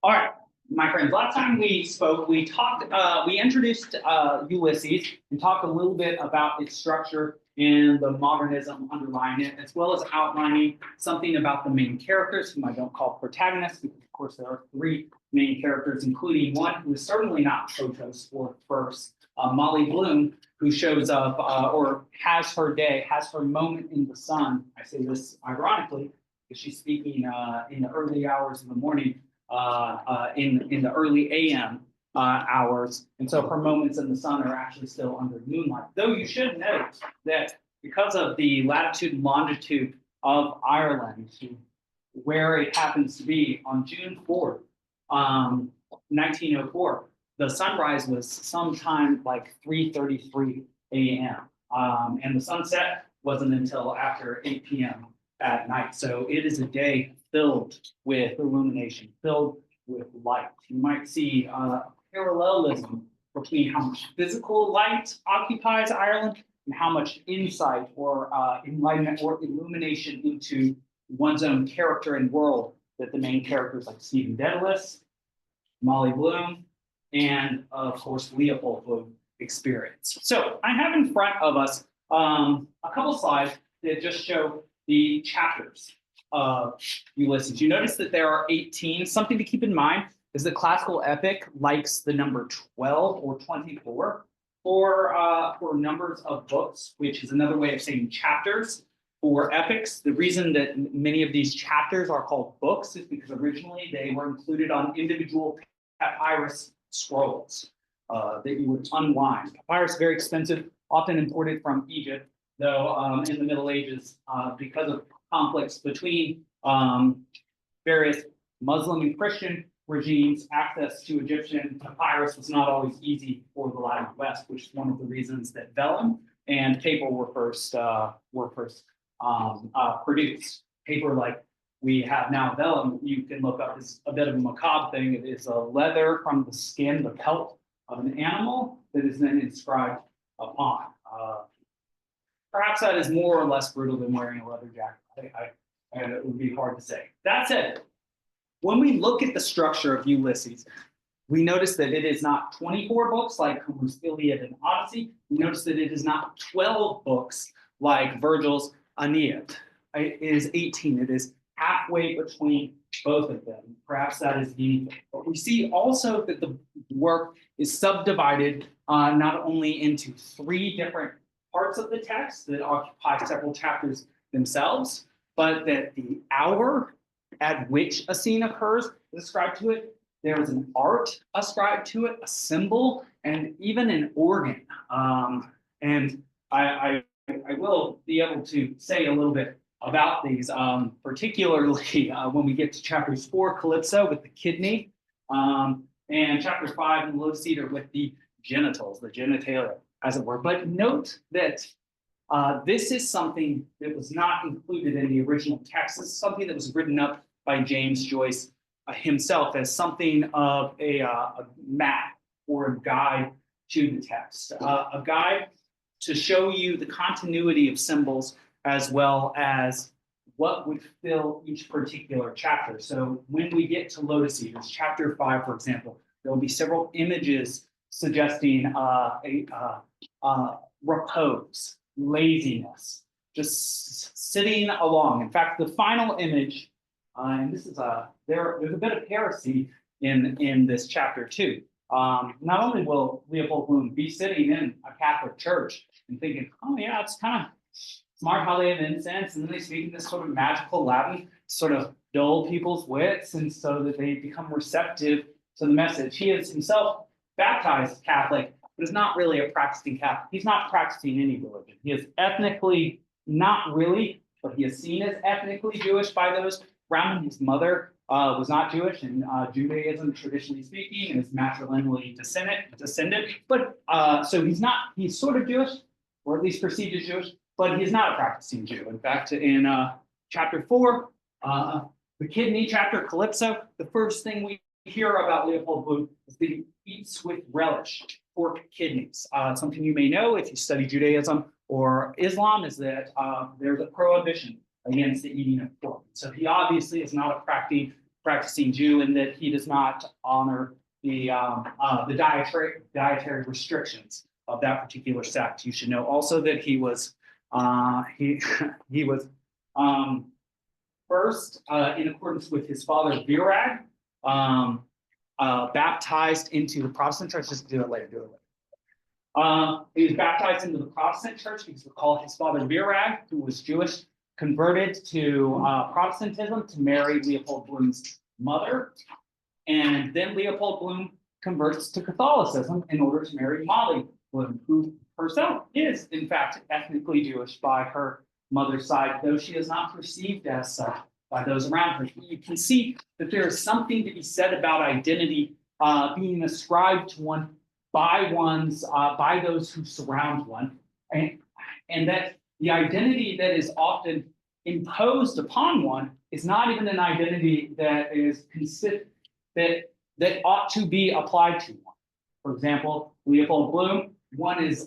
All right, my friends, last time we spoke, we talked, we introduced Ulysses and talked a little bit about its structure and the modernism underlying it, as well as outlining something about the main characters, whom I don't call protagonists, because of course there are three main characters, including one who is certainly not Protos or first, Molly Bloom, who shows up or has her day, has her moment in the sun. I say this ironically, because she's speaking in the early hours of the morning, in the early AM hours, and so her moments in the sun are actually still under moonlight. Though you should note that because of the latitude and longitude of Ireland, where it happens to be on June 4th, 1904, the sunrise was sometime like 3:33 a.m. And the sunset wasn't until after 8 p.m. at night. So it is a day filled with illumination, filled with light. You might see parallelism between how much physical light occupies Ireland and how much insight or enlightenment or illumination into one's own character and world that the main characters like Stephen Dedalus, Molly Bloom, and of course Leopold Bloom experience. So I have in front of us a couple slides that just show the chapters of Ulysses. You notice that there are 18. Something to keep in mind is that classical epic likes the number 12 or 24 for numbers of books, which is another way of saying chapters for epics. The reason that many of these chapters are called books is because originally they were included on individual papyrus scrolls that you would unwind. Papyrus, very expensive, often imported from Egypt, though in the Middle Ages, because of conflicts between various Muslim and Christian regimes, access to Egyptian papyrus was not always easy for the Latin West, which is one of the reasons that vellum and paper were first produced. Paper like we have now vellum, you can look up, is a bit of a macabre thing. It is a leather from the skin, the pelt of an animal that is then inscribed upon. Perhaps that is more or less brutal than wearing a leather jacket. It would be hard to say. That said, when we look at the structure of Ulysses, we notice that it is not 24 books like Homer's Iliad and Odyssey. We notice that it is not 12 books like Virgil's Aeneid. It is 18. It is halfway between both of them. Perhaps that is meaningful. But we see also that the work is subdivided not only into three different parts of the text that occupy several chapters themselves, but that the hour at which a scene occurs is ascribed to it. There is an art ascribed to it, a symbol, and even an organ. And I will be able to say a little bit about these, particularly when we get to chapters 4, Calypso with the kidney, and chapter 5, and Low Cedar with the genitals, the genitalia, as it were. But note that this is something that was not included in the original text. This is something that was written up by James Joyce himself as something of a map or a guide to the text, a guide to show you the continuity of symbols as well as what would fill each particular chapter. So when we get to Lotus Eaters, chapter 5, for example, there will be several images suggesting repose, laziness, just sitting along. In fact, the final image, and this is there's a bit of heresy in this chapter too. Not only will Leopold Bloom be sitting in a Catholic church and thinking, oh yeah, it's kind of smart how they have incense, and then they speak in this sort of magical Latin, sort of dull people's wits, and so that they become receptive to the message. He is himself baptized Catholic, but is not really a practicing Catholic. He's not practicing any religion. He is ethnically not really, but he is seen as ethnically Jewish by those around him. His mother was not Jewish, and Judaism, traditionally speaking, is matrilineally descended. But so he's sort of Jewish, or at least perceived as Jewish, but he's not a practicing Jew. In fact, in chapter 4, the kidney chapter, Calypso, the first thing we hear about Leopold Bloom is that he eats with relish pork kidneys. Something you may know if you study Judaism or Islam is that there's a prohibition against the eating of pork. So he obviously is not a practicing Jew, and that he does not honor the dietary restrictions of that particular sect. You should know also that he was he was first, in accordance with his father Virag, baptized into the Protestant church. Just do it later. He was baptized into the Protestant church because recall his father Virag, who was Jewish, converted to Protestantism to marry Leopold Bloom's mother, and then Leopold Bloom converts to Catholicism in order to marry Molly Bloom, who herself is in fact ethnically Jewish by her mother's side, though she is not perceived as such by those around her. You can see that there is something to be said about identity being ascribed to one by those who surround one, and that the identity that is often imposed upon one is not even an identity that is that ought to be applied to one. For example, Leopold Bloom, one is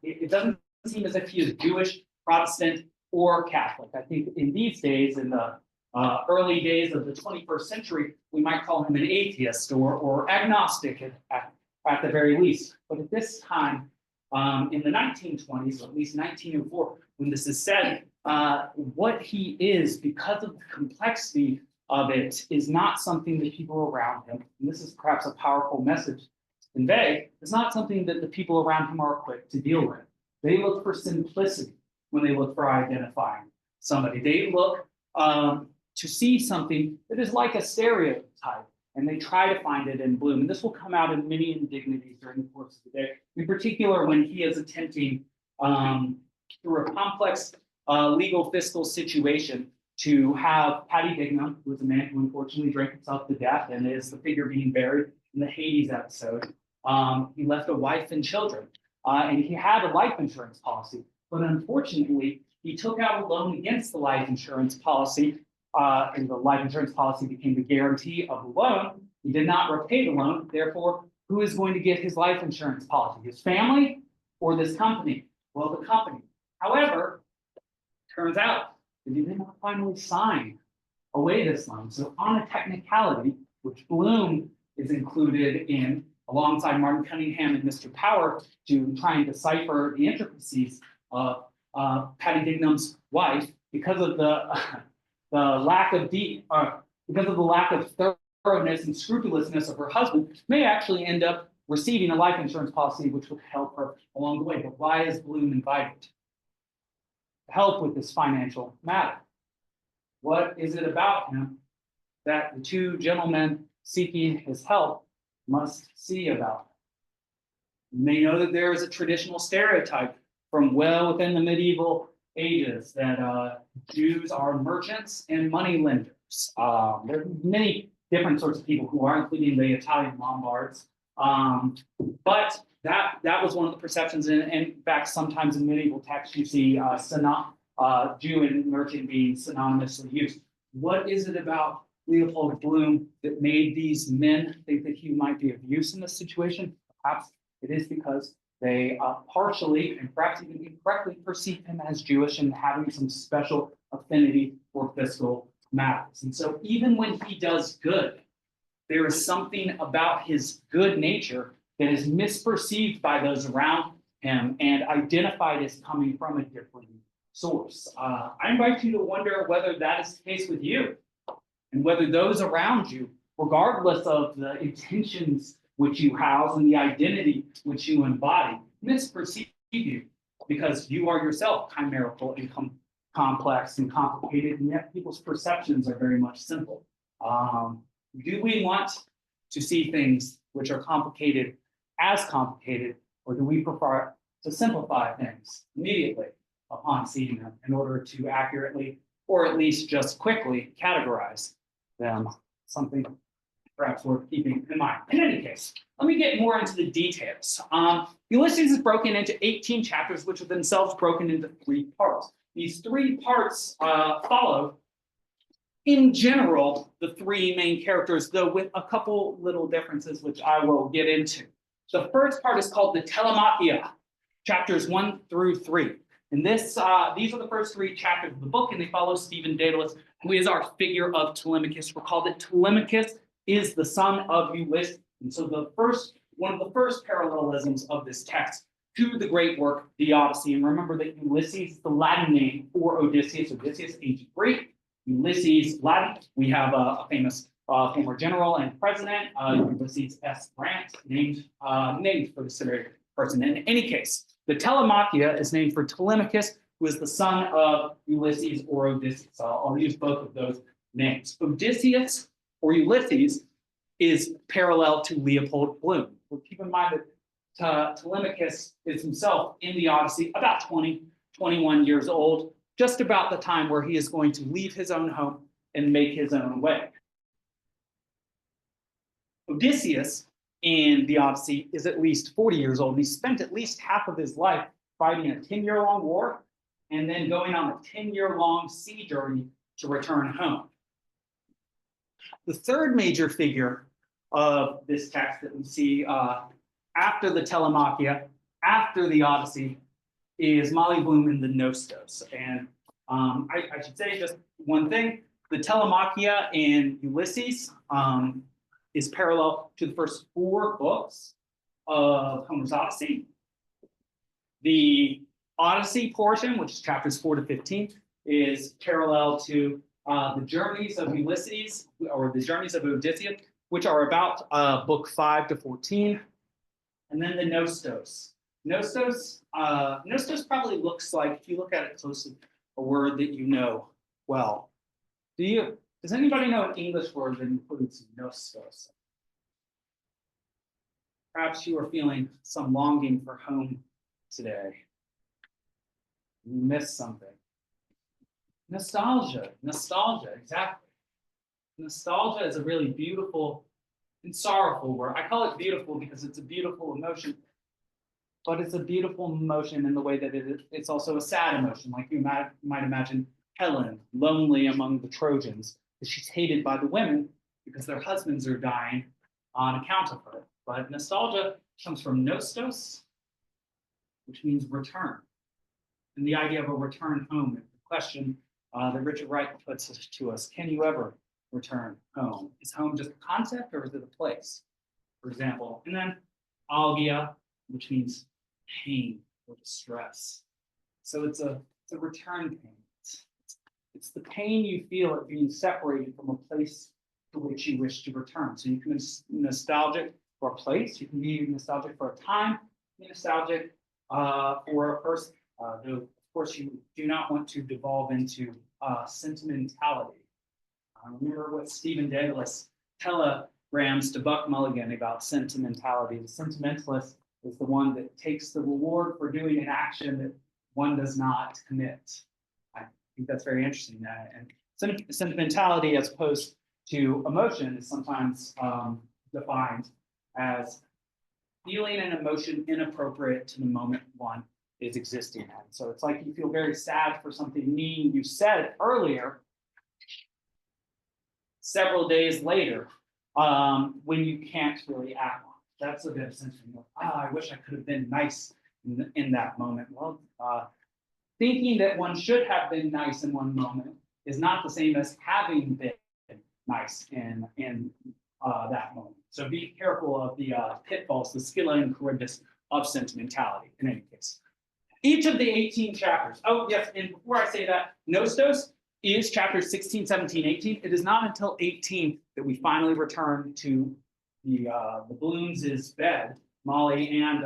it doesn't seem as if he is Jewish, Protestant, or Catholic. I think in these days, in the early days of the 21st century, we might call him an atheist or agnostic at the very least. But at this time, in the 1920s, or at least 1904, when this is said, what he is, because of the complexity of it, is not something that people around him, and this is perhaps a powerful message to convey, it's not something that the people around him are equipped to deal with. They look for simplicity when they look for identifying somebody. They look to see something that is like a stereotype, and they try to find it in Bloom. And this will come out in many indignities during the course of the day, in particular when he is attempting, through a complex legal fiscal situation, to have Patty Dignam, who is a man who unfortunately drank himself to death and is the figure being buried in the Hades episode. He left a wife and children, and he had a life insurance policy. But unfortunately, he took out a loan against the life insurance policy, and the life insurance policy became the guarantee of the loan. He did not repay the loan. Therefore, who is going to get his life insurance policy? His family or this company? Well, the company. However, turns out that he did not finally sign away this loan. So on a technicality, which Bloom is included in, alongside Martin Cunningham and Mr. Power, to try and decipher the intricacies of Patty Dignam's wife, because of the lack of thoroughness and scrupulousness of her husband, may actually end up receiving a life insurance policy which would help her along the way. But why is Bloom invited to help with this financial matter? What is it about him that the two gentlemen seeking his help must see about him? You may know that there is a traditional stereotype from well within the medieval ages that Jews are merchants and money lenders. There are many different sorts of people who are, including the Italian Lombards. But that was one of the perceptions. And in fact, sometimes in medieval texts, you see Jew and merchant being synonymously used. What is it about Leopold Bloom that made these men think that he might be of use in this situation? Perhaps it is because they partially and perhaps even incorrectly perceive him as Jewish and having some special affinity for fiscal matters. And so even when he does good, there is something about his good nature that is misperceived by those around him and identified as coming from a different source. I invite you to wonder whether that is the case with you, and whether those around you, regardless of the intentions which you house and the identity which you embody, misperceive you because you are yourself chimerical and complex and complicated, and yet people's perceptions are very much simple. Do we want to see things which are complicated as complicated, or do we prefer to simplify things immediately upon seeing them in order to accurately, or at least just quickly, categorize them? Something perhaps worth keeping in mind. In any case, let me get more into the details. Ulysses is broken into 18 chapters, which are themselves broken into 3 parts. These 3 parts follow, in general, the 3 main characters, though with a couple little differences, which I will get into. The first part is called the Telemachia, chapters 1 through 3. And these are the first 3 chapters of the book, and they follow Stephen Dedalus, who is our figure of Telemachus. Recall that Telemachus is the son of Ulysses. And so one of the first parallelisms of this text to the great work, the Odyssey. And remember that Ulysses is the Latin name for Odysseus. Odysseus, ancient Greek. Ulysses, Latin. We have a famous former general and president, Ulysses S. Grant, named for this very person. In any case, the Telemachia is named for Telemachus, who is the son of Ulysses or Odysseus. I'll use both of those names. Odysseus or Ulysses is parallel to Leopold Bloom. Well, keep in mind that Telemachus is himself in the Odyssey about 21 years old, just about the time where he is going to leave his own home and make his own way. Odysseus in the Odyssey is at least 40 years old. He spent at least half of his life fighting a 10-year-long war and then going on a 10-year-long sea journey to return home. The third major figure of this text that we see after the Telemachia, after the Odyssey, is Molly Bloom in the Nostos. And I should say just one thing. The Telemachia in Ulysses is parallel to the first 4 books of Homer's Odyssey. The Odyssey portion, which is chapters 4 to 15, is parallel to the journeys of Ulysses, or the journeys of Odysseus, which are about book 5 to 14. And then the Nostos. Nostos probably looks like, if you look at it closely, a word that you know well. Does anybody know an English word that includes Nostos? Perhaps you are feeling some longing for home today. You missed something. Nostalgia, exactly. Nostalgia is a really beautiful and sorrowful word. I call it beautiful because it's a beautiful emotion, but it's a beautiful emotion in the way that it's also a sad emotion. Like you might imagine Helen, lonely among the Trojans, because she's hated by the women because their husbands are dying on account of her. But nostalgia comes from nostos, which means return. And the idea of a return home, the question that Richard Wright puts to us, can you ever return home? Is home just a concept or is it a place, for example? And then algia, which means pain or distress. So it's a return pain. It's the pain you feel at being separated from a place to which you wish to return. So you can be nostalgic for a place, you can be nostalgic for a time, be nostalgic for a person. Though, of course, you do not want to devolve into sentimentality. Remember what Stephen Dedalus telegrams to Buck Mulligan about sentimentality. The sentimentalist is the one that takes the reward for doing an action that one does not commit. I think that's very interesting. And sentimentality, as opposed to emotion, is sometimes defined as feeling an emotion inappropriate to the moment one is existing at. So it's like you feel very sad for something mean you said earlier, several days later, when you can't really act on it. That's a bit of sentiment. I wish I could have been nice in that moment. Well, thinking that one should have been nice in one moment is not the same as having been nice in that moment. So be careful of the pitfalls, the Scylla and Charybdis of sentimentality, in any case. Each of the 18 chapters, oh yes, and before I say that, Nostos is chapters 16, 17, 18. It is not until 18 that we finally return to the Blooms' bed, Molly and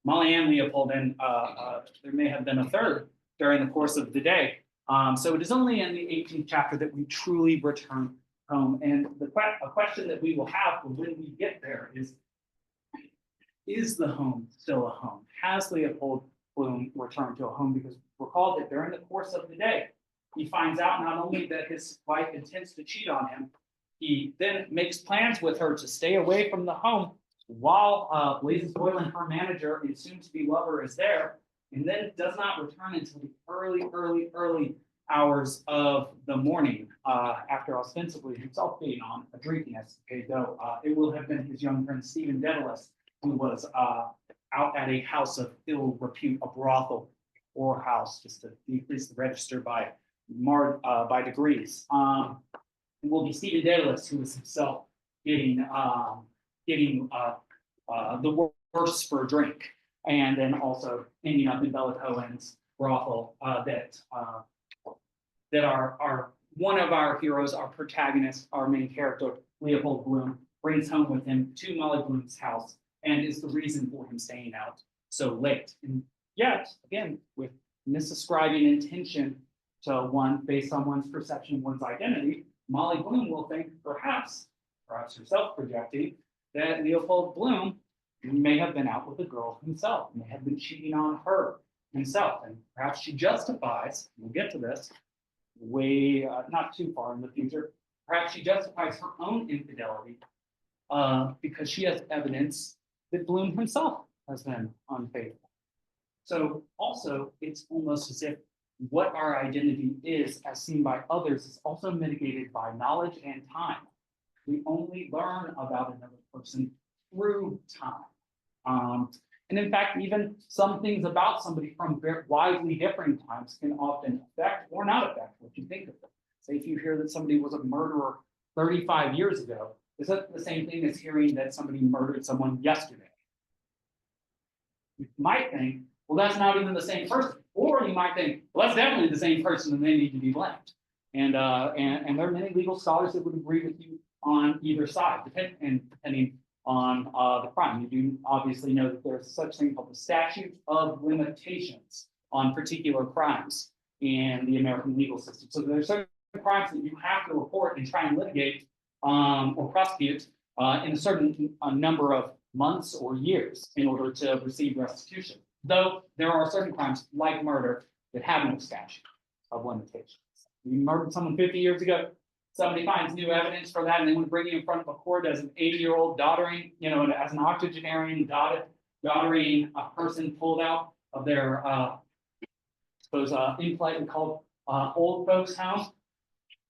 Leopold, and there may have been a third during the course of the day. So it is only in the 18th chapter that we truly return home. And a question that we will have when we get there is the home still a home? Has Leopold Bloom returned to a home? Because recall that during the course of the day, he finds out not only that his wife intends to cheat on him, he then makes plans with her to stay away from the home while Blazes Boylan, her manager and soon-to-be lover, is there, and then does not return until the early hours of the morning, after ostensibly himself being on a drinking escapade, though it will have been his young friend Stephen Dedalus, who was out at a house of ill repute, a brothel or house, just to decrease the register by by degrees. It will be Stephen Dedalus who is himself getting the worst for a drink, and then also ending up in Bella Cohen's brothel. That are one of our heroes, our protagonist, our main character, Leopold Bloom, brings home with him to Molly Bloom's house, and is the reason for him staying out so late. And yet, again, with misascribing intention to one based on one's perception of one's identity, Molly Bloom will think perhaps herself projecting, that Leopold Bloom may have been out with the girl himself, may have been cheating on her himself. And perhaps she justifies, we'll get to this, way not too far in the future, perhaps she justifies her own infidelity because she has evidence that Bloom himself has been unfaithful. So also, it's almost as if what our identity is, as seen by others, is also mitigated by knowledge and time. We only learn about another person through time. And in fact, even some things about somebody from widely differing times can often affect or not affect what you think of them. Say if you hear that somebody was a murderer 35 years ago, is that the same thing as hearing that somebody murdered someone yesterday? You might think, well, that's not even the same person. Or you might think, well, that's definitely the same person and they need to be blamed. And there are many legal scholars that would agree with you on either side, depending on the crime. You do obviously know that there's such thing called the statute of limitations on particular crimes in the American legal system. So there are certain crimes that you have to report and try and litigate or prosecute in a certain number of months or years in order to receive restitution. Though there are certain crimes like murder that have no statute of limitations. You murdered someone 50 years ago, somebody finds new evidence for that, and they want to bring you in front of a court as an 80-year-old doddering, as an octogenarian doddering a person pulled out of their, impolitely called old folks' house.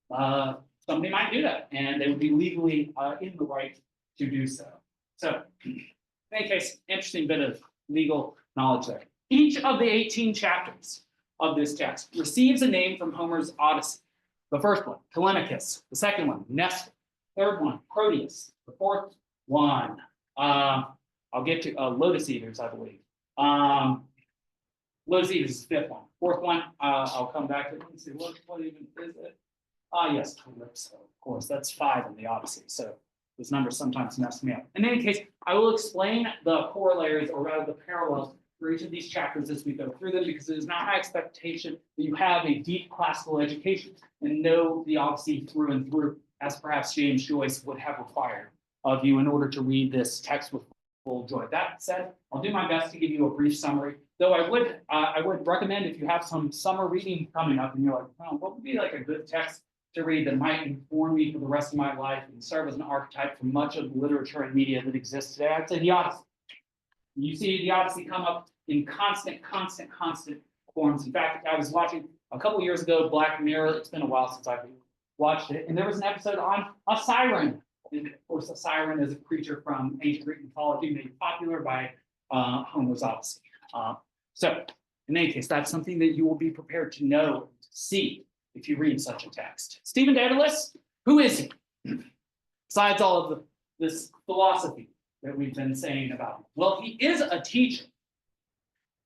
Somebody might do that, and they would be legally in the right to do so. So, in any case, interesting bit of legal knowledge there. Each of the 18 chapters of this text receives a name from Homer's Odyssey. The first one, Telemachus. The second one, Nestor. Third one, Proteus. The fourth one, I'll get to Lotus Eaters, I believe. Lotus Eaters is the fifth one. Fourth one, I'll come back to it. Let's see, what even is it? Yes, Calypso, of course. That's 5 in the Odyssey. So those numbers sometimes mess me up. In any case, I will explain the corollaries, or rather the parallels, for each of these chapters as we go through them, because it is not my expectation that you have a deep classical education and know the Odyssey through and through, as perhaps James Joyce would have required of you in order to read this text with full joy. That said, I'll do my best to give you a brief summary, though I would recommend, if you have some summer reading coming up and you're like, oh, what would be like a good text to read that might inform me for the rest of my life and serve as an archetype for much of the literature and media that exists today? I'd say the Odyssey. You see the Odyssey come up in constant forms. In fact, I was watching a couple years ago Black Mirror. It's been a while since I've watched it, and there was an episode on a siren. And of course, a siren is a creature from ancient Greek mythology made popular by Homer's Odyssey. So, in any case, that's something that you will be prepared to know, to see, if you read such a text. Stephen Dedalus, who is he? Besides all of this philosophy that we've been saying about him. Well, he is a teacher,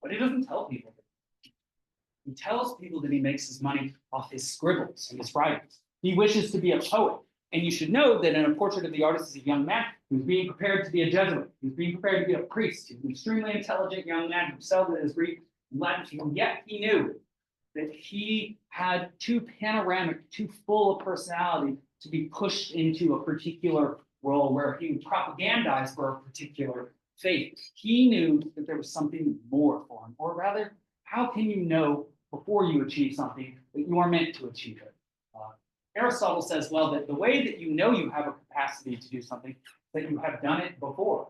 but he doesn't tell people that. He tells people that he makes his money off his scribbles and his writings. He wishes to be a poet. And you should know that in A Portrait of the Artist as a young man, he was being prepared to be a Jesuit. He was being prepared to be a priest. He was an extremely intelligent young man who excelled at his Greek and Latin, and yet he knew that he had too panoramic, too full a personality to be pushed into a particular role where he would propagandize for a particular faith. He knew that there was something more for him, or rather, how can you know before you achieve something that you are meant to achieve it? Aristotle says, well, that the way that you know you have a capacity to do something, that you have done it before,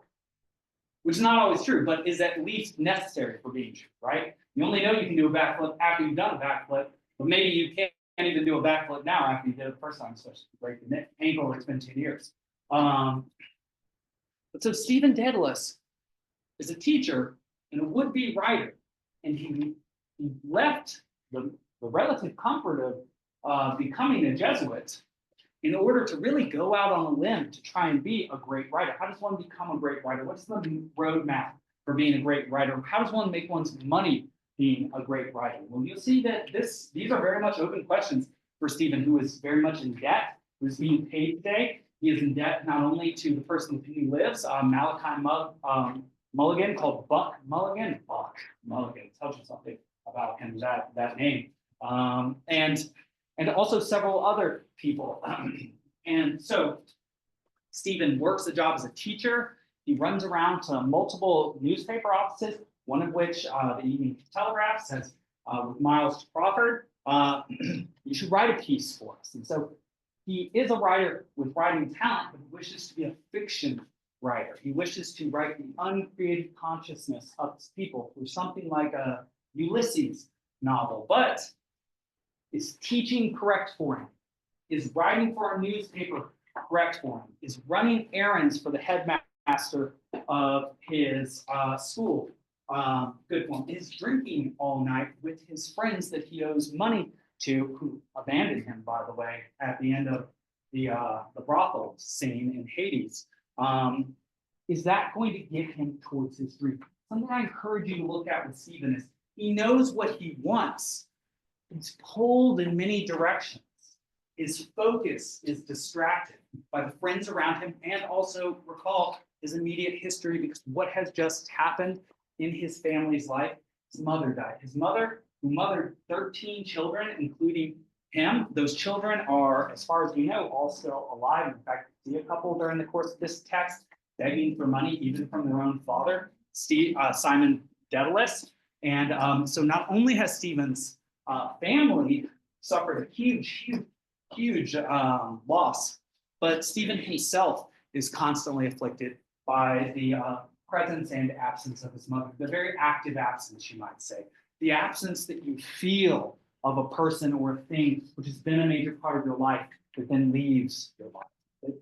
which is not always true, but is at least necessary for being true, right? You only know you can do a backflip after you've done a backflip, but maybe you can't even do a backflip now after you did it the first time, especially if you break the ankle, it's been 10 years. But so Stephen Dedalus is a teacher and a would-be writer, and he left the relative comfort of becoming a Jesuit, in order to really go out on a limb to try and be a great writer. How does one become a great writer? What's the roadmap for being a great writer? How does one make one's money being a great writer? Well, you'll see that these are very much open questions for Stephen, who is very much in debt, who's being paid today. He is in debt not only to the person with whom he lives, Malachi Mulligan, called Buck Mulligan. Buck Mulligan tells you something about him, that name. And also several other people. And so Stephen works a job as a teacher. He runs around to multiple newspaper offices, one of which the Evening Telegraph says with Miles Crawford, you should write a piece for us. And so he is a writer with writing talent, but he wishes to be a fiction writer. He wishes to write the uncreated consciousness of his people through something like a Ulysses novel. But is teaching correct for him? Is writing for a newspaper correct for him? Is running errands for the headmaster of his school good for him? Is drinking all night with his friends that he owes money to, who abandoned him, by the way, at the end of the brothel scene in Hades? Is that going to get him towards his dream? Something I encourage you to look at with Stephen is he knows what he wants. He's pulled in many directions. His focus is distracted by the friends around him, and also recall his immediate history, because what has just happened in his family's life, his mother died. His mother, who mothered 13 children, including him. Those children are, as far as we know, all still alive. In fact, we see a couple during the course of this text begging for money, even from their own father, Simon Dedalus. And so not only has Stephen's family suffered a huge loss, but Stephen himself is constantly afflicted by the presence and absence of his mother, the very active absence, you might say, the absence that you feel of a person or a thing which has been a major part of your life that then leaves your life.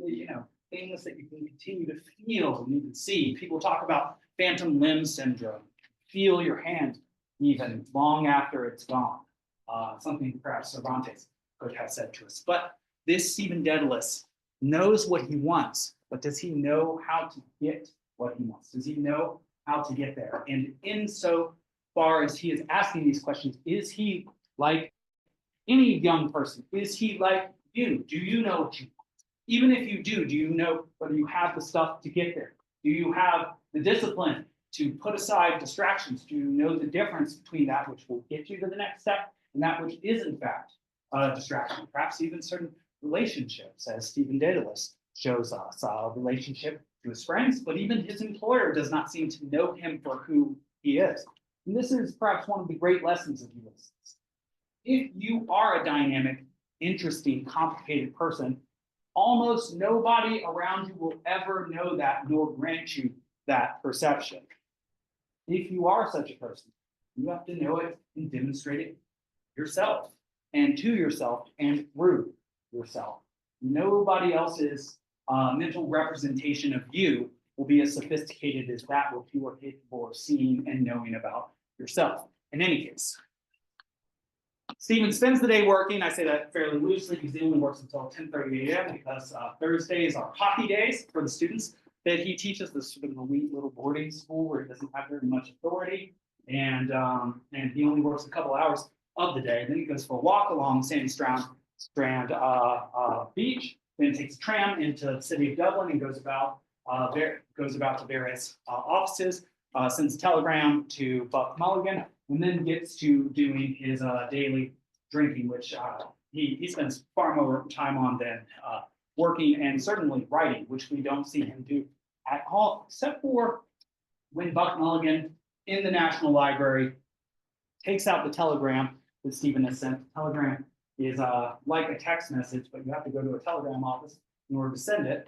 You know, things that you can continue to feel and even see. People talk about phantom limb syndrome, feel your hand even long after it's gone. Something perhaps Cervantes could have said to us. But this Stephen Dedalus knows what he wants, but does he know how to get what he wants? Does he know how to get there? And in so far as he is asking these questions, is he like any young person? Is he like you? Do you know what you want? Even if you do you know whether you have the stuff to get there? Do you have the discipline to put aside distractions? Do you know the difference between that which will get you to the next step and that which is in fact a distraction? Perhaps even certain relationships, as Stephen Dedalus shows us, a relationship to his friends, but even his employer does not seem to know him for who he is. And this is perhaps one of the great lessons of Ulysses. If you are a dynamic, interesting, complicated person, almost nobody around you will ever know that nor grant you that perception. If you are such a person, you have to know it and demonstrate it yourself and to yourself and through yourself. Nobody else's mental representation of you will be as sophisticated as that which you are capable of seeing and knowing about yourself. In any case, Stephen spends the day working. I say that fairly loosely because he only works until 10:30 a.m. because Thursdays are hockey days for the students that he teaches, this sort of elite little boarding school where he doesn't have very much authority, and he only works a couple hours of the day. Then he goes for a walk along Sandy Strand Beach, then takes a tram into the city of Dublin and goes about to various offices, sends a telegram to Buck Mulligan, and then gets to doing his daily drinking, which he spends far more time on than working and certainly writing, which we don't see him do at all, except for when Buck Mulligan in the National Library takes out the telegram that Stephen has sent. The telegram is like a text message, but you have to go to a telegram office in order to send it.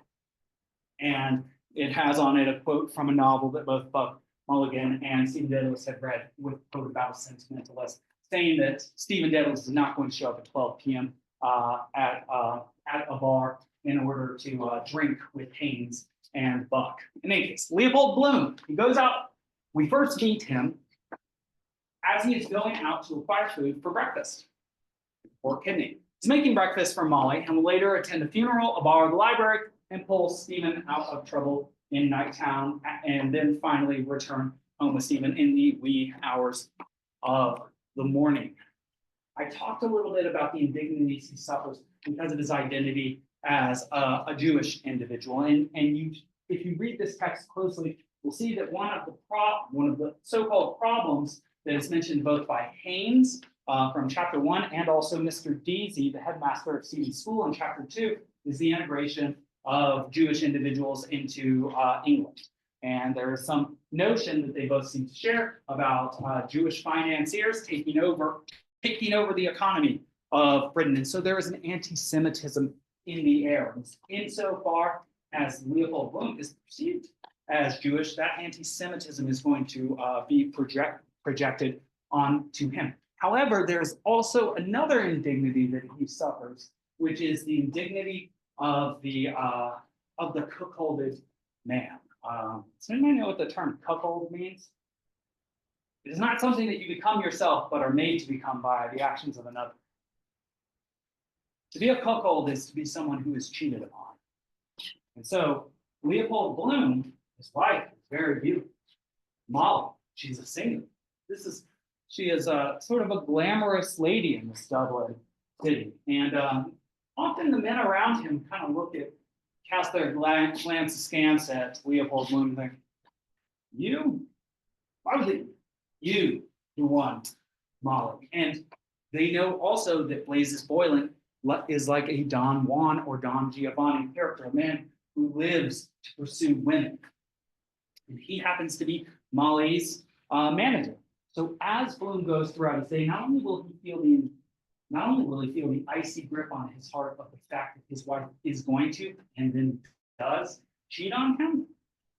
And it has on it a quote from a novel that both Buck Mulligan and Stephen Dedalus had read, with quote about a sentimentalist, saying that Stephen Dedalus is not going to show up at 12 p.m. At a bar in order to drink with Haynes and Buck. In any case, Leopold Bloom, he goes out. We first meet him as he is going out to acquire food for breakfast, or kidney. is making breakfast for Molly and will later attend a funeral, borrow the library, and pull Stephen out of trouble in Nighttown, and then finally return home with Stephen in the wee hours of the morning. I talked a little bit about the indignities he suffers because of his identity as a Jewish individual. And if you read this text closely, we'll see that one of the so-called problems that is mentioned both by Haynes from chapter 1 and also Mr. Deasy, the headmaster of Stephen's school in chapter 2, is the integration of Jewish individuals into England. And there is some notion that they both seem to share about Jewish financiers taking over the economy of Britain. And so there is an anti-Semitism in the air. Insofar as Leopold Bloom is perceived as Jewish, that anti-Semitism is going to be projected onto him. However, there's also another indignity that he suffers, which is the indignity of the cuckolded man. Does anybody know what the term cuckold means? It is not something that you become yourself, but are made to become by the actions of another. To be a cuckold is to be someone who is cheated upon. And so Leopold Bloom, his wife, is very beautiful. Molly, she's a singer. She is a sort of a glamorous lady in this Dublin city. And often the men around him kind of cast their glance askance at Leopold Bloom and think, why was it you who won, Molly? And they know also that Blazes Boylan is like a Don Juan or Don Giovanni character, a man who lives to pursue women. And he happens to be Molly's manager. So as Bloom goes throughout his day, not only will he feel the icy grip on his heart of the fact that his wife is going to, and then does, cheat on him,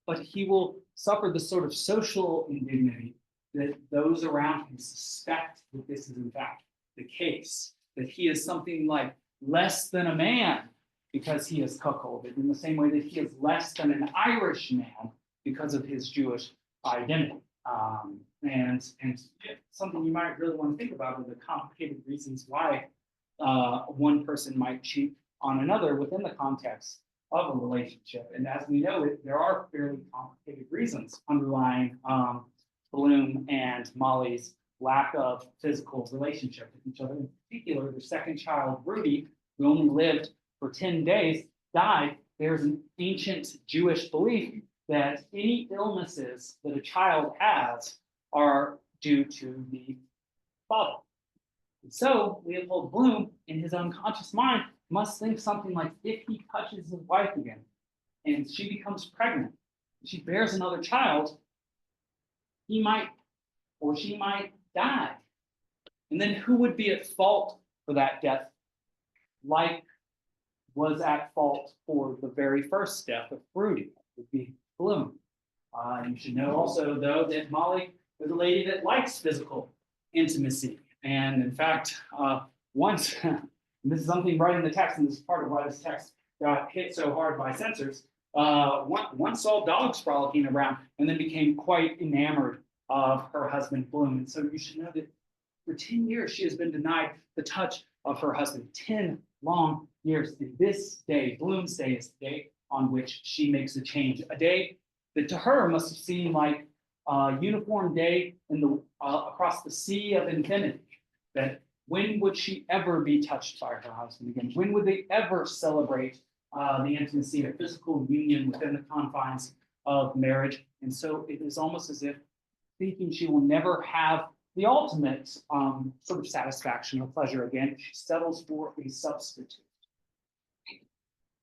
but he will suffer the sort of social indignity that those around him suspect that this is in fact the case, that he is something like less than a man because he is cuckolded, in the same way that he is less than an Irish man because of his Jewish identity. And something you might really want to think about are the complicated reasons why one person might cheat on another within the context of a relationship. And as we know, there are fairly complicated reasons underlying Bloom and Molly's lack of physical relationship with each other. In particular, their second child, Rudy, who only lived for 10 days, died. There's an ancient Jewish belief that any illnesses that a child has are due to the father. And so Leopold Bloom, in his unconscious mind, must think something like, if he touches his wife again and she becomes pregnant, she bears another child, he might or she might die. And then who would be at fault for that death, like was at fault for the very first death of Rudy? It would be Bloom. You should know also, though, that Molly is a lady that likes physical intimacy. And in fact, once, and this is something right in the text, and this is part of why this text got hit so hard by censors, once saw dogs frolicking around and then became quite enamored of her husband, Bloom. And so you should know that for 10 years, she has been denied the touch of her husband. 10 long years. And this day, Bloom's day, is the day on which she makes a change. A day that to her must have seemed like a uniform day in the across the sea of infinity. That when would she ever be touched by her husband again? When would they ever celebrate the intimacy of physical union within the confines of marriage? And so it is almost as if thinking she will never have the ultimate sort of satisfaction or pleasure again, she settles for a substitute.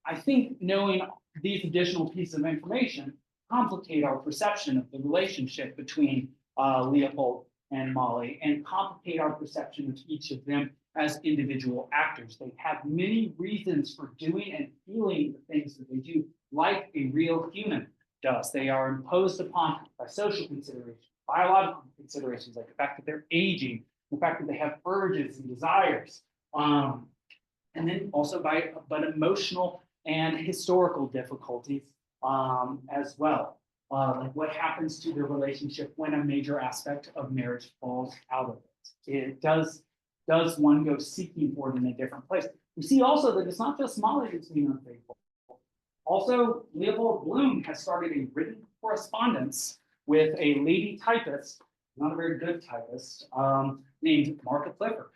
I think knowing these additional pieces of information complicate our perception of the relationship between Leopold and Molly, and complicate our perception of each of them as individual actors. They have many reasons for doing and feeling the things that they do, like a real human does. They are imposed upon by social considerations, biological considerations, like the fact that they're aging, the fact that they have urges and desires, and then also but emotional and historical difficulties as well. Like what happens to the relationship when a major aspect of marriage falls out of it. It does does one go seeking for it in a different place? We see also that it's not just Molly that's being unfaithful. Also, Leopold Bloom has started a written correspondence with a lady typist, not a very good typist, named Martha Clifford.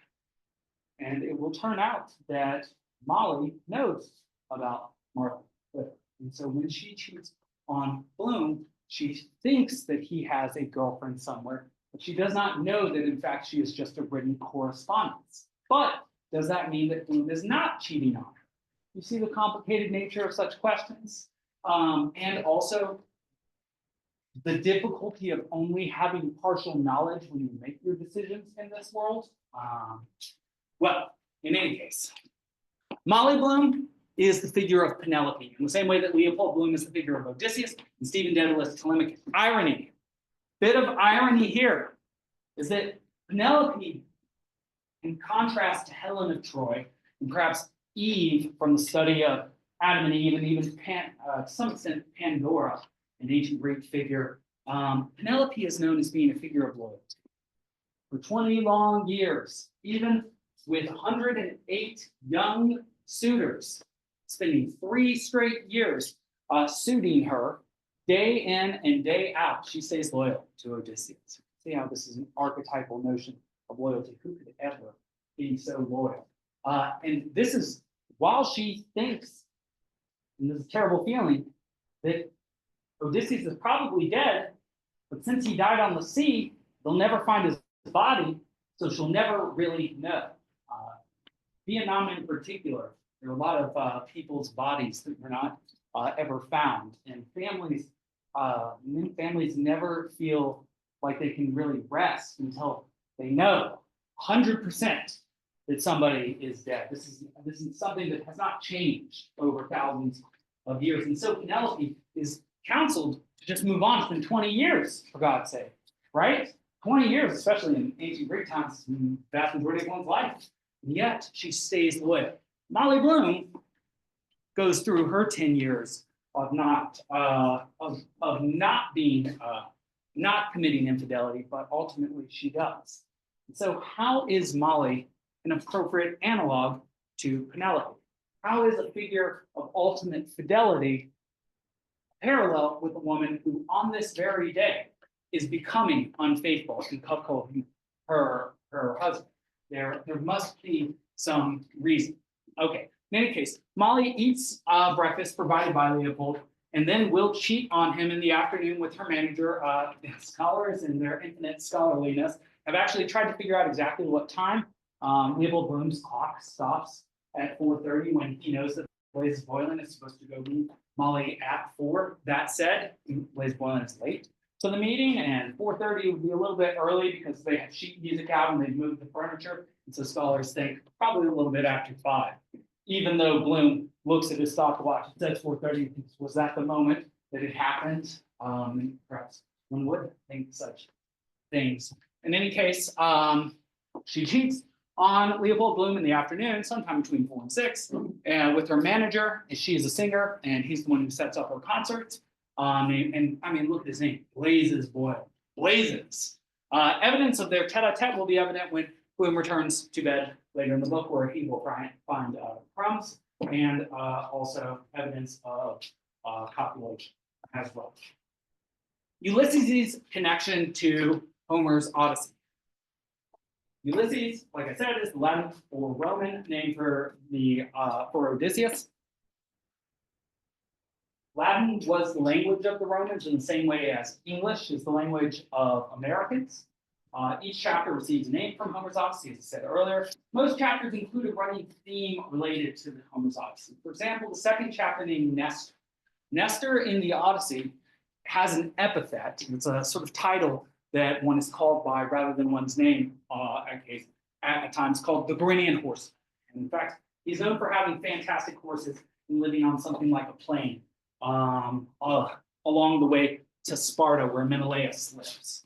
And it will turn out that Molly knows about Martha Clifford. And so when she cheats on Bloom, she thinks that he has a girlfriend somewhere, but she does not know that in fact she is just a written correspondence. But does that mean that Bloom is not cheating on her? You see the complicated nature of such questions, and also the difficulty of only having partial knowledge when you make your decisions in this world. Well, in any case, Molly Bloom is the figure of Penelope, in the same way that Leopold Bloom is the figure of Odysseus and Stephen Dedalus Telemachus. Irony, bit of irony here, is that Penelope, in contrast to Helen of Troy, and perhaps Eve from the study of Adam and Eve, and even to some extent Pandora, an ancient Greek figure, Penelope is known as being a figure of loyalty. For 20 long years, even with 108 young suitors, spending 3 straight years suiting her, day in and day out, she stays loyal to Odysseus. See how this is an archetypal notion of loyalty. Who could ever be so loyal? And this is while she thinks, and this is a terrible feeling, that Odysseus is probably dead, but since he died on the sea, they'll never find his body, so she'll never really know. Vietnam in particular, there are a lot of people's bodies that were not ever found, and families never feel like they can really rest until they know 100% that somebody is dead. This is something that has not changed over thousands of years, and so Penelope is counseled to just move on. It's been 20 years, for God's sake, right? 20 years, especially in ancient Greek times, the vast majority of one's life. And yet she stays loyal. Molly Bloom goes through her 10 years of not committing infidelity, but ultimately she does. And so how is Molly an appropriate analog to Penelope? How is a figure of ultimate fidelity parallel with a woman who on this very day is becoming unfaithful and cuckolding her husband? There must be some reason. Okay, in any case, Molly eats breakfast provided by Leopold and then will cheat on him in the afternoon with her manager. Scholars in their infinite scholarliness have actually tried to figure out exactly what time Leopold Bloom's clock stops at 4:30 when he knows that Blaise Boylan is supposed to go meet Molly at 4. That said, Blaise Boylan is late to the meeting, and 4:30 would be a little bit early because they had sheet music out and they'd moved the furniture. And so scholars think probably a little bit after 5. Even though Bloom looks at his stopwatch, it says 4:30. Was that the moment that it happened? Perhaps one would think such things. In any case, she cheats on Leopold Bloom in the afternoon, sometime between 4 and 6, with her manager. She is a singer, and he's the one who sets up her concerts. And I mean, look at his name, Blazes Boyle. Blazes. Evidence of their tete-a-tete will be evident when Bloom returns to bed later in the book, where he will try and find crumbs and also evidence of copulation as well. Ulysses' connection to Homer's Odyssey. Ulysses, like I said, is the Latin or Roman name for Odysseus. Latin was the language of the Romans in the same way as English is the language of Americans. Each chapter receives a name from Homer's Odyssey, as I said earlier. Most chapters include a running theme related to the Homer's Odyssey. For example, the second chapter named Nestor. Nestor in the Odyssey has an epithet. It's a sort of title that one is called by rather than one's name at times, called the Grynian horse. And in fact, he's known for having fantastic horses and living on something like a plain along the way to Sparta, where Menelaus lives.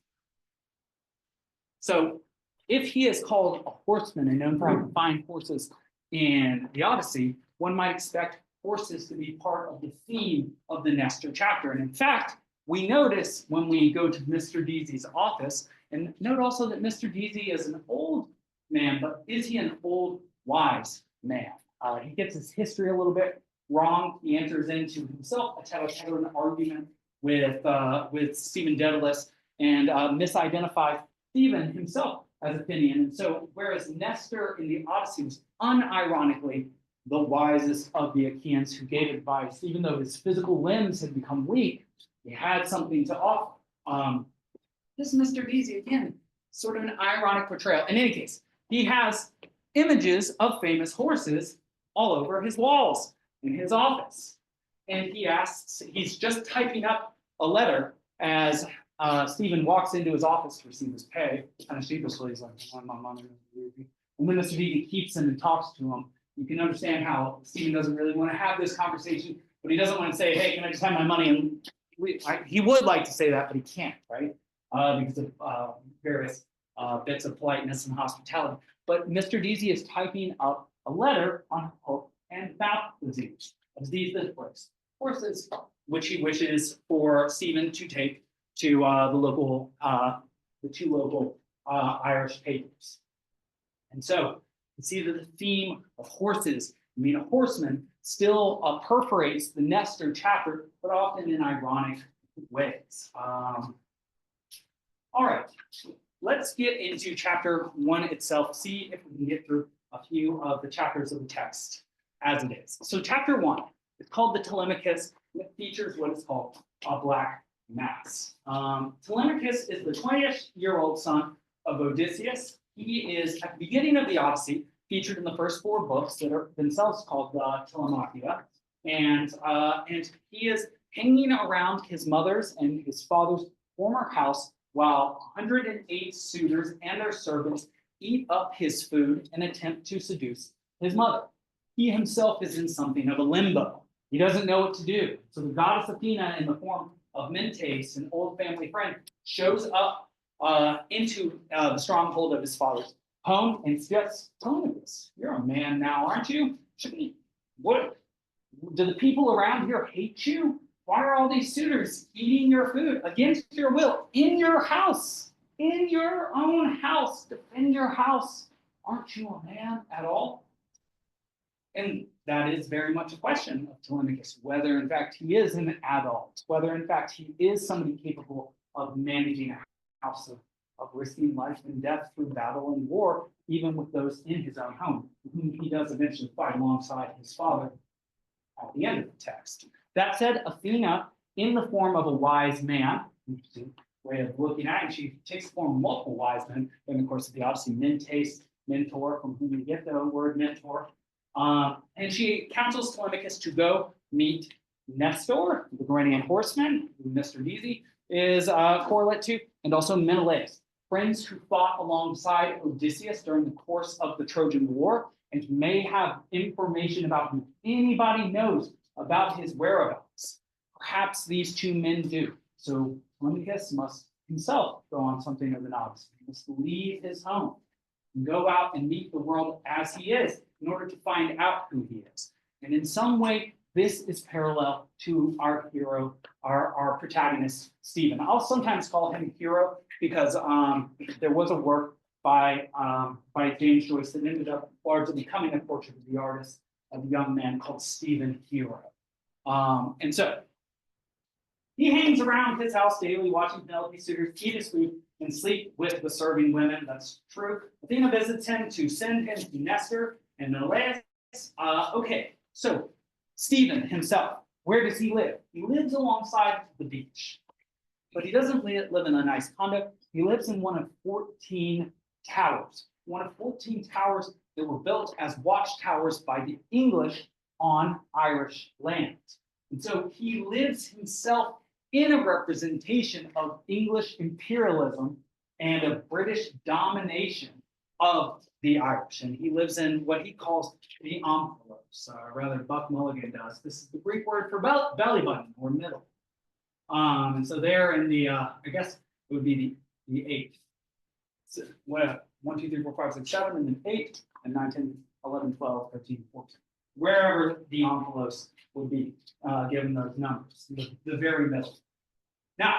So if he is called a horseman and known for having fine horses in the Odyssey, one might expect horses to be part of the theme of the Nestor chapter. And in fact, we notice when we go to Mr. Deasy's office, and note also that Mr. Deasy is an old man, but is he an old, wise man? He gets his history a little bit wrong. He enters into himself a tete-a-tete argument with Stephen Dedalus and misidentifies Stephen himself as Athenian. And so, whereas Nestor in the Odyssey was unironically the wisest of the Achaeans who gave advice, even though his physical limbs had become weak, he had something to offer. This Mr. Deasy, again, sort of an ironic portrayal. In any case, he has images of famous horses all over his walls in his office. And he asks, he's just typing up a letter as Stephen walks into his office to receive his pay, kind of sheepishly. He's like, my money. And when Mr. Deasy keeps him and talks to him, you can understand how Stephen doesn't really want to have this conversation, but he doesn't want to say, hey, can I just have my money? And he would like to say that, but he can't, right? Because of various bits of politeness and hospitality. But Mr. Deasy is typing up a letter on hope and baptism of these horses, which he wishes for Stephen to take to the two local Irish papers. And so you see that the theme of horses, I mean, a horseman, still perforates the Nestor chapter, but often in ironic ways. All right, let's get into chapter 1 itself, see if we can get through a few of the chapters of the text as it is. So chapter 1, it's called the Telemachus, and it features what is called a black mass. Telemachus is the 20-year-old son of Odysseus. He is, at the beginning of the Odyssey, featured in the first 4 books that are themselves called Telemachia. And he is hanging around his mother's and his father's former house while 108 suitors and their servants eat up his food and attempt to seduce his mother. He himself is in something of a limbo. He doesn't know what to do. So the goddess Athena, in the form of Mentes, an old family friend, shows up into the stronghold of his father's home and suggests, Telemachus, you're a man now, aren't you? What? Do the people around here hate you? Why are all these suitors eating your food against your will in your house? In your own house, defend your house. Aren't you a man at all? And that is very much a question of Telemachus, whether in fact he is an adult, whether in fact he is somebody capable of managing a house, of risking life and death through battle and war, even with those in his own home, whom he does eventually fight alongside his father at the end of the text. That said, Athena, in the form of a wise man, interesting way of looking at it, and she takes the form of multiple wise men during the course of the Odyssey, Mentes, mentor, from whom we get the word mentor, and she counsels Telemachus to go meet Nestor, the Garanian horseman, who Mr. Deasy is correlate to, and also Menelaus, friends who fought alongside Odysseus during the course of the Trojan War, and may have information about whom anybody knows about his whereabouts. Perhaps these 2 men do. So Telemachus must himself go on something of an odyssey. He must leave his home and go out and meet the world as he is in order to find out who he is. And in some way, this is parallel to our hero, our protagonist, Stephen. I'll sometimes call him a hero because there was a work by James Joyce that ended up largely becoming a portrait of the artist of a young man called Stephen Hero. And so he hangs around his house daily, watching Penelope suitors eat his food and sleep with the serving women. That's true. Athena visits him to send him to Nestor and Menelaus. Okay, so Stephen himself, where does he live? He lives alongside the beach, but he doesn't live in a nice condo. He lives in one of 14 towers, that were built as watchtowers by the English on Irish land. And so he lives himself in a representation of English imperialism and of British domination of the Irish. And he lives in what he calls the omphalos, rather Buck Mulligan does. This is the Greek word for belly button or middle. And so there in the, I guess it would be the 8th. So, 1, 2, 3, 4, 5, 6, 7, and then 8, and 9, 10, 11, 12, 13, 14. Wherever the omphalos would be given those numbers, the very middle. Now,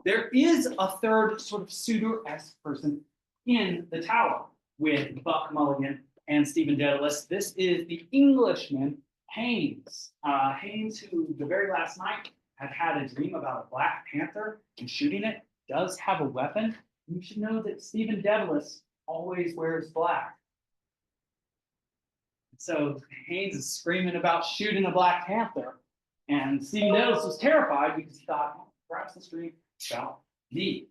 there is a third sort of suitor-esque person in the tower. with Buck Mulligan and Stephen Dedalus. This is the Englishman, Haynes. Haynes, who the very last night had a dream about a Black Panther and shooting it, does have a weapon. You should know that Stephen Dedalus always wears black. So Haynes is screaming about shooting a Black Panther, and Stephen Dedalus was terrified because he thought, oh, perhaps this dream about me.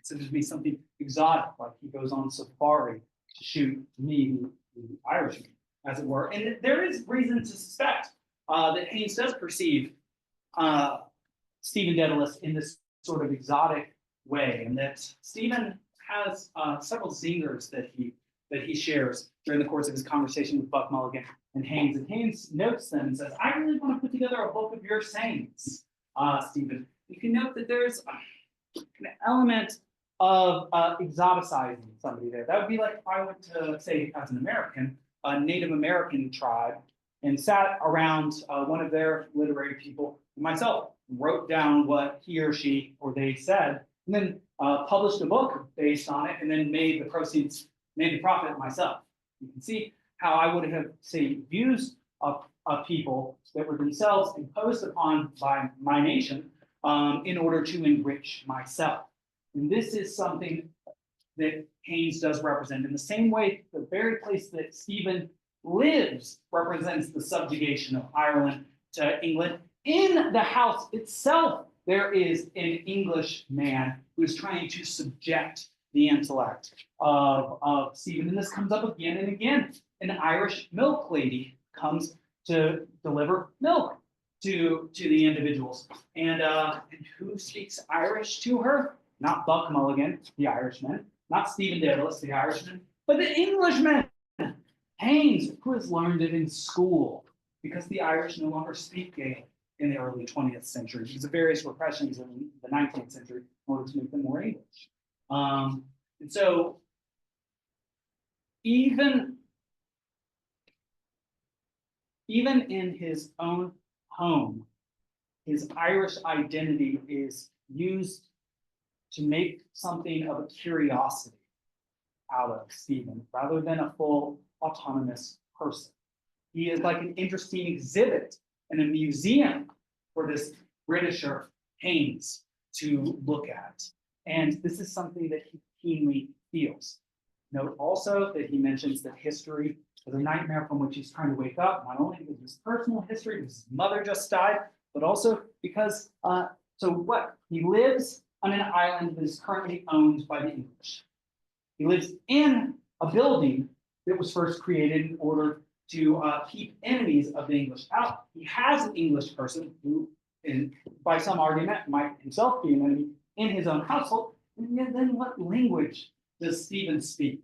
So there'd be something exotic, like he goes on safari to shoot me, the Irishman, as it were. And there is reason to suspect that Haynes does perceive Stephen Dedalus in this sort of exotic way, and that Stephen has several zingers that he shares during the course of his conversation with Buck Mulligan and Haynes. And Haynes notes them and says, "I really want to put together a book of your sayings, Stephen. You can note that there's an element of exoticizing somebody there. That would be like if I went to, say, as an American, a Native American tribe, and sat around one of their literary people, and myself, wrote down what he or she or they said, and then published a book based on it, and then made the profit myself. You can see how I would have, say, views of people that were themselves imposed upon by my nation in order to enrich myself. And this is something that Haynes does represent. In the same way, the very place that Stephen lives represents the subjugation of Ireland to England. In the house itself, there is an English man who is trying to subject the intellect of Stephen. And this comes up again and again. An Irish milk lady comes to deliver milk to the individuals. And who speaks Irish to her? Not Buck Mulligan, the Irishman, not Stephen Dedalus, the Irishman, but the Englishman, Haynes, who has learned it in school, because the Irish no longer speak Gaelic in the early 20th century because of various repressions in the 19th century in order to make them more English. And so even in his own home, his Irish identity is used to make something of a curiosity out of Stephen, rather than a full autonomous person. He is like an interesting exhibit in a museum for this Britisher Haynes to look at. And this is something that he keenly feels. Note also that he mentions that history is a nightmare from which he's trying to wake up, not only because of his personal history, because his mother just died, but also because, he lives on an island that is currently owned by the English. He lives in a building that was first created in order to keep enemies of the English out. He has an English person who, by some argument, might himself be an enemy in his own household. And yet then what language does Stephen speak?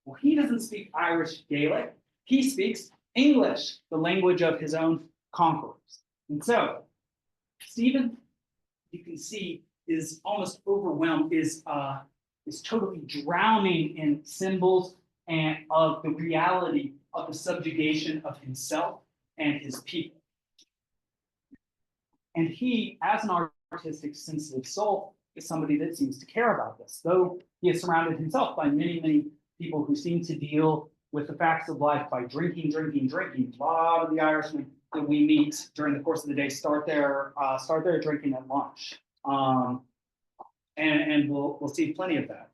Well, he doesn't speak Irish Gaelic. He speaks English, the language of his own conquerors. And so Stephen, you can see, is almost overwhelmed, is totally drowning in symbols and of the reality of the subjugation of himself and his people. And he, as an artistic, sensitive soul, is somebody that seems to care about this, though he is surrounded himself by many, many people who seem to deal with the facts of life by drinking. A lot of the Irishmen that we meet during the course of the day start their drinking at lunch. And we'll see plenty of that.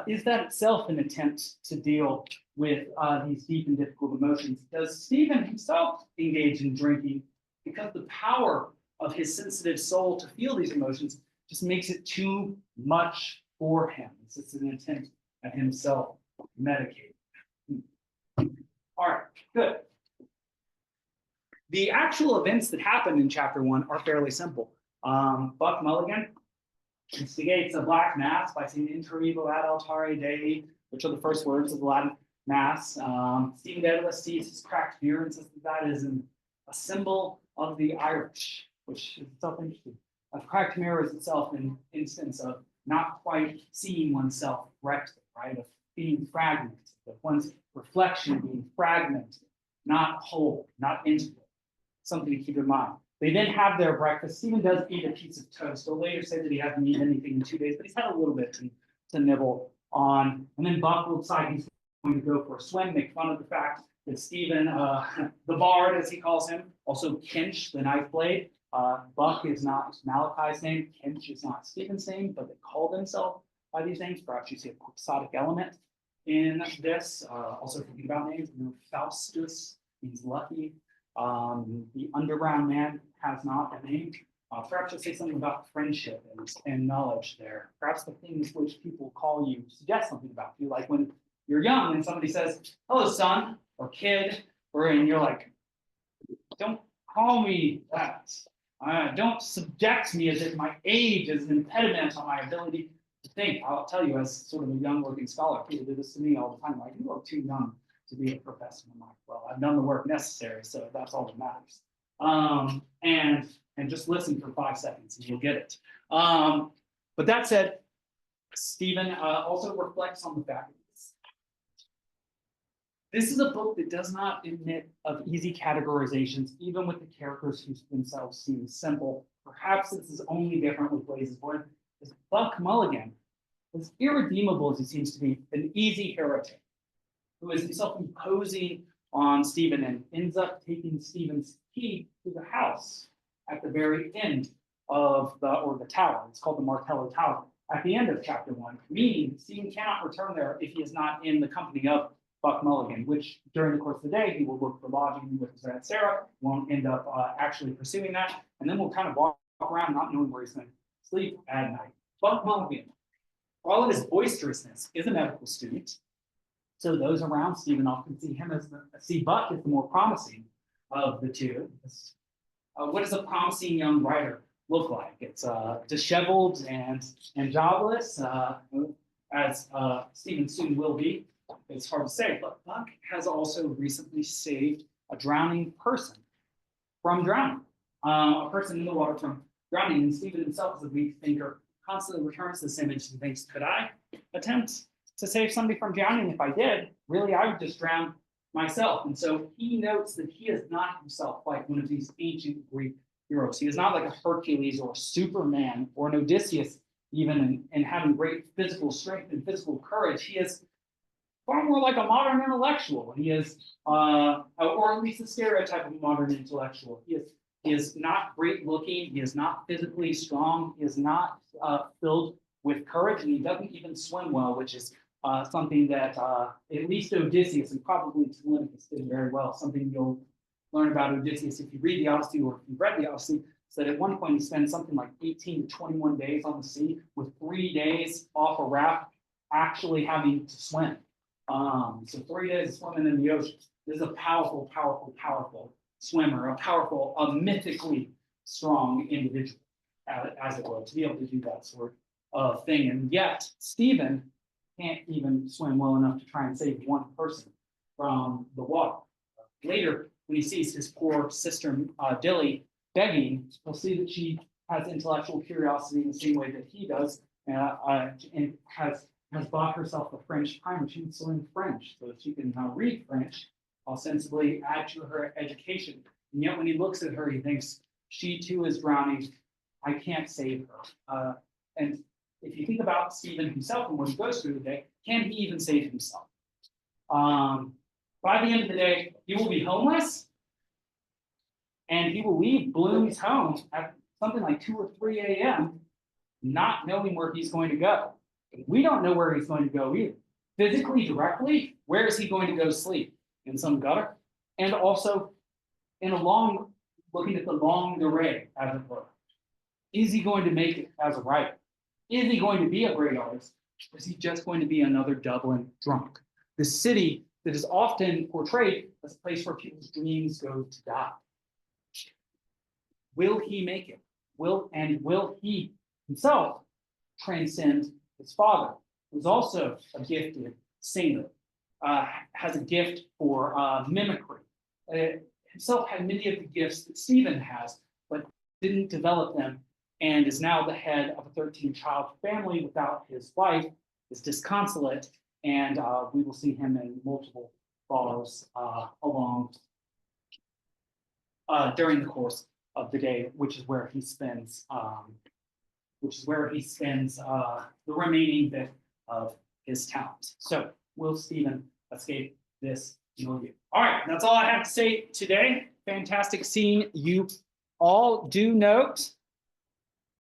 Is that itself an attempt to deal with these deep and difficult emotions? Does Stephen himself engage in drinking because the power of his sensitive soul to feel these emotions just makes it too much for him? It's an attempt at himself medicating. All right, good. The actual events that happen in chapter 1 are fairly simple. Buck Mulligan instigates a Black Mass by saying Inter Evo ad altare Dei, which are the first words of the Latin Mass. Stephen Dedalus sees his cracked mirror and says that is a symbol of the Irish, which is self-interesting. A cracked mirror is itself an instance of not quite seeing oneself correctly, right? Of being fragmented, of one's reflection being fragmented, not whole, not integral. Something to keep in mind. They then have their breakfast. Stephen does eat a piece of toast. He'll later say that he hasn't eaten anything in 2 days, but he's had a little bit to nibble on, and then Buck will decide he's going to go for a swim, make fun of the fact that Stephen, the bard, as he calls him, also Kinch, the knife blade. Buck is not Malachi's name, Kinch is not Stephen's name, but they call themselves by these names. Perhaps you see a quixotic element in this. Also thinking about names, Faustus means lucky. The underground man has not a name. Perhaps you'll say something about friendship and knowledge there. Perhaps the things which people call you suggest something about you, like when you're young and somebody says, "Hello, son," or "kid," and you're like, "Don't call me that. Don't subject me as if my age is an impediment on my ability to think." I'll tell you, as sort of a young-looking scholar, people do this to me all the time. Like, "You look too young to be a professor." I'm like, "Well, I've done the work necessary, so that's all that matters." And just listen for 5 seconds and you'll get it. But that said, Stephen also reflects on the fact that this is a book that does not admit of easy categorizations, even with the characters who themselves seem simple. Perhaps this is only different with Blazes Born. Is Buck Mulligan, as irredeemable as he seems to be, an easy heretic who is himself imposing on Stephen and ends up taking Stephen's key to the house at the very end of the tower. It's called the Martello Tower. At the end of chapter 1, meaning Stephen cannot return there if he is not in the company of Buck Mulligan, which during the course of the day, he will look for lodging with his Aunt Sarah, won't end up actually pursuing that, and then we'll kind of walk around not knowing where he's going to sleep at night. Buck Mulligan, for all of his boisterousness, is a medical student, so those around Stephen often see Buck as the more promising of the two. What does a promising young writer look like? It's disheveled and jobless, as Stephen soon will be. It's hard to say, but Buck has also recently saved a drowning person from drowning, a person in the water from drowning. And Stephen himself, as a weak thinker, constantly returns this image and thinks, could I attempt to save somebody from drowning? If I did, really, I would just drown myself. And so he notes that he is not himself like one of these ancient Greek heroes. He is not like a Hercules or a Superman or an Odysseus, even in having great physical strength and physical courage. He is far more like a modern intellectual. He is, or at least a stereotype of a modern intellectual. He is not great looking. He is not physically strong. He is not filled with courage, and he doesn't even swim well, which is something that at least Odysseus and probably Telemachus did very well. Something you'll learn about Odysseus if you read the Odyssey, or if you've read the Odyssey, is that at one point he spends something like 18 to 21 days on the sea, with 3 days off a raft actually having to swim. So 3 days of swimming in the ocean. This is a powerful, powerful, powerful swimmer, a mythically strong individual, as it were, to be able to do that sort of thing. And yet, Stephen can't even swim well enough to try and save one person from the water. Later, when he sees his poor sister Dilly begging, he'll see that she has intellectual curiosity in the same way that he does, and has bought herself a French primer. She can learn French so that she can read French, ostensibly add to her education. And yet when he looks at her, he thinks, she too is drowning. I can't save her. And if you think about Stephen himself and what he goes through today, can he even save himself? By the end of the day, he will be homeless, and he will leave Bloom's home at something like 2 or 3 a.m., not knowing where he's going to go. We don't know where he's going to go either. Physically, directly, where is he going to go sleep? In some gutter? And also, looking at the longue durée, as it were. Is he going to make it as a writer? Is he going to be a great artist? Or is he just going to be another Dublin drunk? The city that is often portrayed as a place where people's dreams go to die. Will he make it? Will he himself transcend his father, who's also a gifted singer, has a gift for mimicry, himself had many of the gifts that Stephen has, but didn't develop them, and is now the head of a 13-child family without his wife, is disconsolate, and we will see him in multiple bars during the course of the day, which is where he spends the remaining bit of his talent. So will Stephen escape this milieu? All right, that's all I have to say today. Fantastic seeing you all. Do note